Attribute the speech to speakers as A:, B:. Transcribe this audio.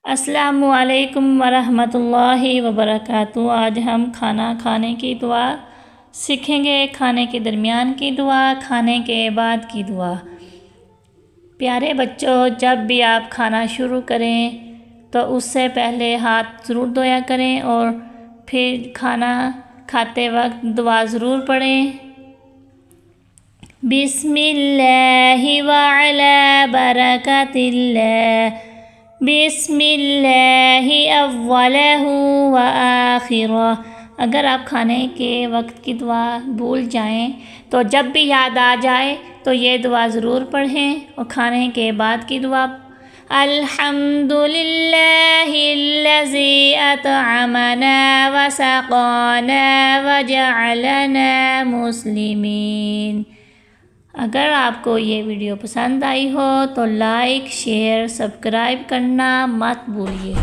A: السلام علیکم ورحمۃ اللہ وبرکاتہ۔ آج ہم کھانا کھانے کی دعا سیکھیں گے۔ کھانے کے درمیان کی دعا، کھانے کے بعد کی دعا۔ پیارے بچوں، جب بھی آپ کھانا شروع کریں تو اس سے پہلے ہاتھ ضرور دھویا کریں اور پھر کھانا کھاتے وقت دعا ضرور پڑھیں۔ بسم اللہ وعلی برکت اللہ، بسم اللہ اولہ و آخرہ۔ اگر آپ کھانے کے وقت کی دعا بھول جائیں تو جب بھی یاد آ جائے تو یہ دعا ضرور پڑھیں۔ اور کھانے کے بعد کی دعا، الحمدللہ الذی اطعمنا وسقانا وجعلنا مسلمین۔ اگر آپ کو یہ ویڈیو پسند آئی ہو تو لائک، شیئر، سبسکرائب کرنا مت بھولیے۔